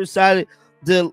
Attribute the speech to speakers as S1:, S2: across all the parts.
S1: excited. The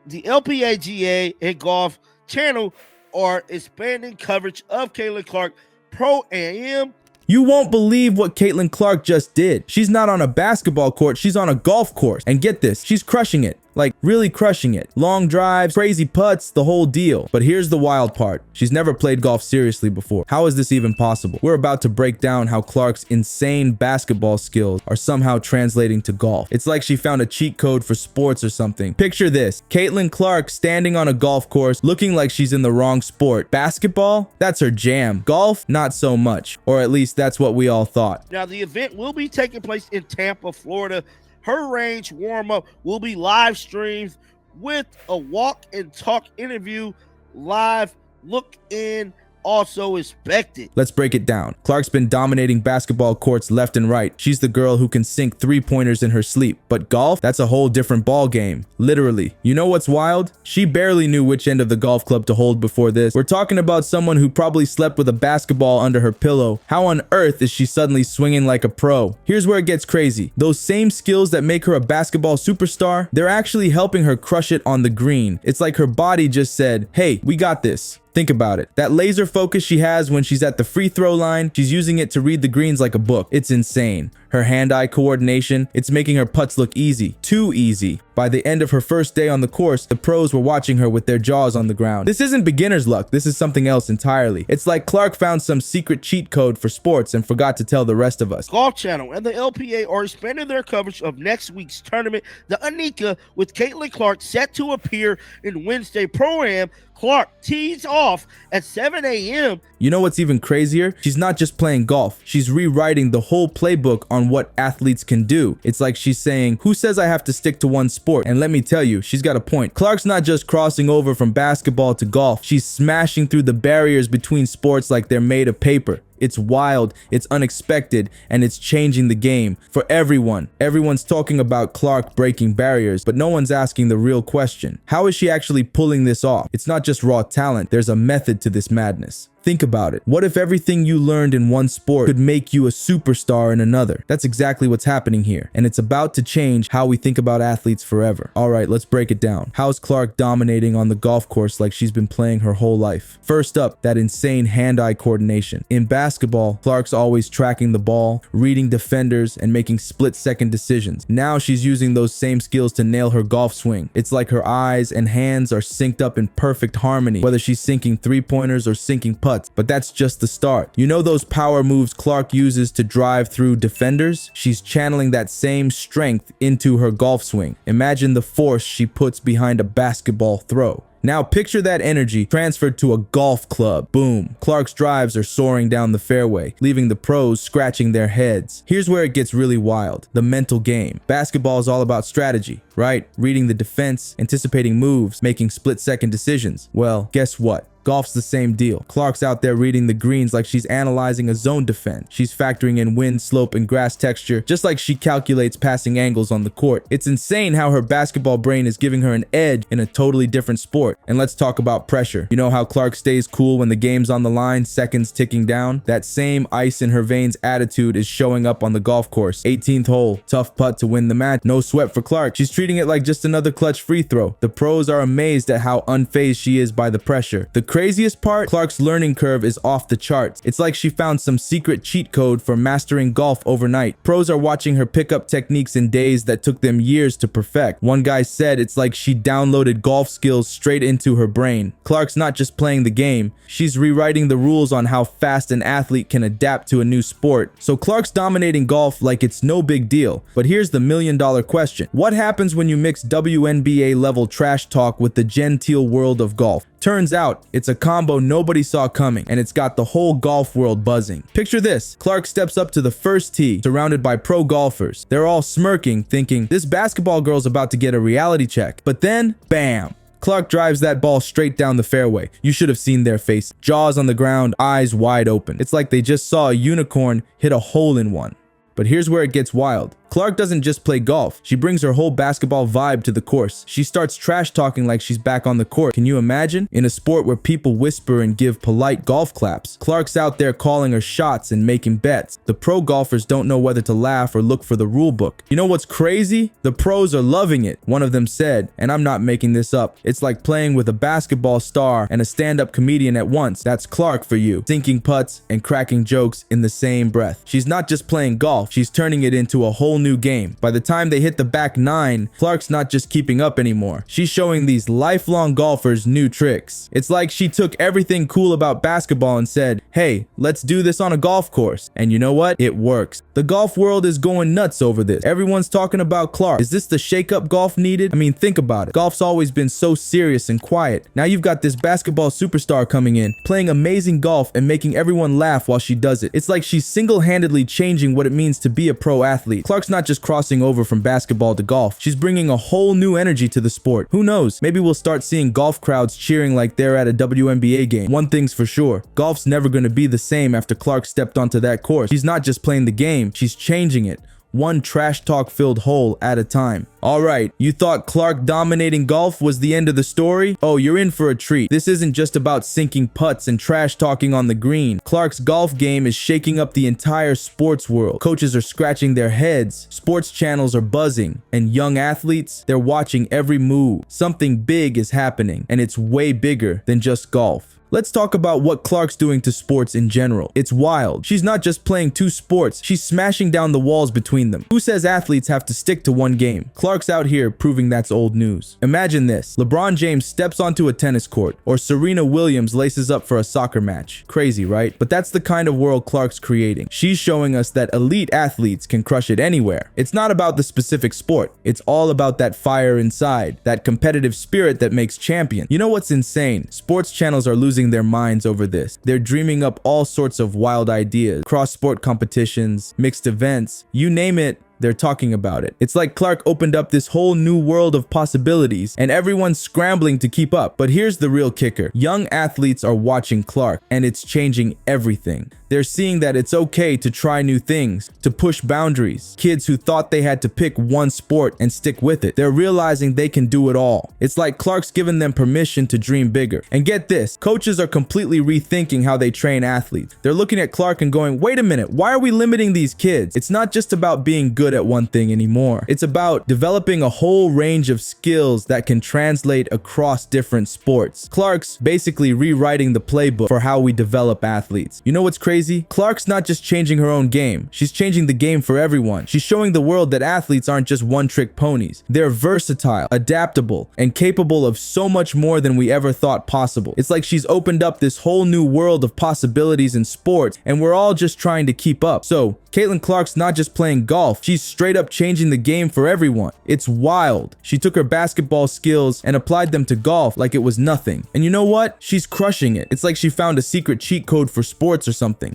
S1: LPGA and Golf channel are expanding coverage of Caitlin Clark Pro Am.
S2: You won't believe what Caitlin Clark just did. She's not on a basketball court, she's on a golf course. And get this, she's crushing it. Like, really crushing it. Long drives, crazy putts, the whole deal. But here's the wild part. She's never played golf seriously before. How is this even possible? We're about to break down how Clark's insane basketball skills are somehow translating to golf. It's like she found a cheat code for sports or something. Picture this. Caitlin Clark standing on a golf course looking like she's in the wrong sport. Basketball? That's her jam. Golf? Not so much. Or at least that's what we all thought.
S1: Now, the event will be taking place in Tampa, Florida. Her range warm-up will be live streamed with a walk and talk interview live look-in also expected.
S2: Let's break it down. Clark's been dominating basketball courts left and right. She's the girl who can sink three-pointers in her sleep. But golf? That's a whole different ball game. Literally. You know what's wild? She barely knew which end of the golf club to hold before this. We're talking about someone who probably slept with a basketball under her pillow. How on earth is she suddenly swinging like a pro? Here's where it gets crazy. Those same skills that make her a basketball superstar, they're actually helping her crush it on the green. It's like her body just said, hey, we got this. Think about it. That laser focus she has when she's at the free throw line, she's using it to read the greens like a book. It's insane. Her hand-eye coordination, it's making her putts look easy. Too easy. By the end of her first day on the course, the pros were watching her with their jaws on the ground. This isn't beginner's luck. This is something else entirely. It's like Clark found some secret cheat code for sports and forgot to tell the rest of us.
S1: Golf Channel and the LPA are expanding their coverage of next week's tournament, the Anika, with Caitlin Clark set to appear in Wednesday Pro-Am. Clark tees off at 7 a.m.
S2: You know what's even crazier? She's not just playing golf. She's rewriting the whole playbook on what athletes can do. It's like she's saying, who says I have to stick to one sport? And let me tell you, she's got a point. Clark's not just crossing over from basketball to golf. She's smashing through the barriers between sports like they're made of paper. It's wild, it's unexpected, and it's changing the game for everyone. Everyone's talking about Clark breaking barriers, but no one's asking the real question. How is she actually pulling this off? It's not just raw talent, there's a method to this madness. Think about it. What if everything you learned in one sport could make you a superstar in another? That's exactly what's happening here, and it's about to change how we think about athletes forever. All right, let's break it down. How's Clark dominating on the golf course like she's been playing her whole life? First up, that insane hand-eye coordination. In basketball, Clark's always tracking the ball, reading defenders, and making split-second decisions. Now she's using those same skills to nail her golf swing. It's like her eyes and hands are synced up in perfect harmony, whether she's sinking three-pointers or sinking putts. But that's just the start. You know those power moves Clark uses to drive through defenders? She's channeling that same strength into her golf swing. Imagine the force she puts behind a basketball throw. Now picture that energy transferred to a golf club. Boom. Clark's drives are soaring down the fairway, leaving the pros scratching their heads. Here's where it gets really wild. The mental game. Basketball is all about strategy, right? Reading the defense, anticipating moves, making split-second decisions. Well, guess what? Golf's the same deal. Clark's out there reading the greens like she's analyzing a zone defense. She's factoring in wind, slope, and grass texture, just like she calculates passing angles on the court. It's insane how her basketball brain is giving her an edge in a totally different sport. And let's talk about pressure. You know how Clark stays cool when the game's on the line, seconds ticking down? That same ice in her veins attitude is showing up on the golf course. 18th hole, tough putt to win the match. No sweat for Clark. She's treating it like just another clutch free throw. The pros are amazed at how unfazed she is by the pressure. The craziest part, Clark's learning curve is off the charts. It's like she found some secret cheat code for mastering golf overnight. Pros are watching her pick up techniques in days that took them years to perfect. One guy said it's like she downloaded golf skills straight into her brain. Clark's not just playing the game, she's rewriting the rules on how fast an athlete can adapt to a new sport. So Clark's dominating golf like it's no big deal. But here's the million-dollar question. What happens when you mix WNBA level trash talk with the genteel world of golf? Turns out, it's a combo nobody saw coming, and it's got the whole golf world buzzing. Picture this. Clark steps up to the first tee, surrounded by pro golfers. They're all smirking, thinking, this basketball girl's about to get a reality check. But then, bam! Clark drives that ball straight down the fairway. You should have seen their face. Jaws on the ground, eyes wide open. It's like they just saw a unicorn hit a hole in one. But here's where it gets wild. Clark doesn't just play golf. She brings her whole basketball vibe to the course. She starts trash talking like she's back on the court. Can you imagine? In a sport where people whisper and give polite golf claps, Clark's out there calling her shots and making bets. The pro golfers don't know whether to laugh or look for the rule book. You know what's crazy? The pros are loving it. One of them said, and I'm not making this up, it's like playing with a basketball star and a stand-up comedian at once. That's Clark for you. Sinking putts and cracking jokes in the same breath. She's not just playing golf, she's turning it into a whole new game. By the time they hit the back nine, Clark's not just keeping up anymore. She's showing these lifelong golfers new tricks. It's like she took everything cool about basketball and said, hey, let's do this on a golf course. And you know what? It works. The golf world is going nuts over this. Everyone's talking about Clark. Is this the shake-up golf needed? I mean, think about it. Golf's always been so serious and quiet. Now you've got this basketball superstar coming in, playing amazing golf and making everyone laugh while she does it. It's like she's single-handedly changing what it means to be a pro athlete. Clark's not just crossing over from basketball to golf. She's bringing a whole new energy to the sport. Who knows? Maybe we'll start seeing golf crowds cheering like they're at a WNBA game. One thing's for sure. Golf's never going to be the same after Clark stepped onto that course. She's not just playing the game, she's changing it. One trash talk filled hole at a time. Alright, you thought Clark dominating golf was the end of the story? Oh, you're in for a treat. This isn't just about sinking putts and trash talking on the green. Clark's golf game is shaking up the entire sports world. Coaches are scratching their heads, sports channels are buzzing, and young athletes, they're watching every move. Something big is happening, and it's way bigger than just golf. Let's talk about what Clark's doing to sports in general. It's wild. She's not just playing two sports, she's smashing down the walls between them. Who says athletes have to stick to one game? Clark's out here proving that's old news. Imagine this. LeBron James steps onto a tennis court, or Serena Williams laces up for a soccer match. Crazy, right? But that's the kind of world Clark's creating. She's showing us that elite athletes can crush it anywhere. It's not about the specific sport. It's all about that fire inside, that competitive spirit that makes champion. You know what's insane? Sports channels are losing their minds over this. They're dreaming up all sorts of wild ideas, cross-sport competitions, mixed events, you name it. They're talking about it. It's like Clark opened up this whole new world of possibilities and everyone's scrambling to keep up. But here's the real kicker. Young athletes are watching Clark and it's changing everything. They're seeing that it's okay to try new things, to push boundaries. Kids who thought they had to pick one sport and stick with it, they're realizing they can do it all. It's like Clark's given them permission to dream bigger. And get this, coaches are completely rethinking how they train athletes. They're looking at Clark and going, wait a minute, why are we limiting these kids? It's not just about being good at one thing anymore. It's about developing a whole range of skills that can translate across different sports. Clark's basically rewriting the playbook for how we develop athletes. You know what's crazy? Clark's not just changing her own game. She's changing the game for everyone. She's showing the world that athletes aren't just one-trick ponies. They're versatile, adaptable, and capable of so much more than we ever thought possible. It's like she's opened up this whole new world of possibilities in sports, and we're all just trying to keep up. So, Caitlin Clark's not just playing golf, she's straight up changing the game for everyone. It's wild. She took her basketball skills and applied them to golf like it was nothing. And you know what? She's crushing it. It's like she found a secret cheat code for sports or something.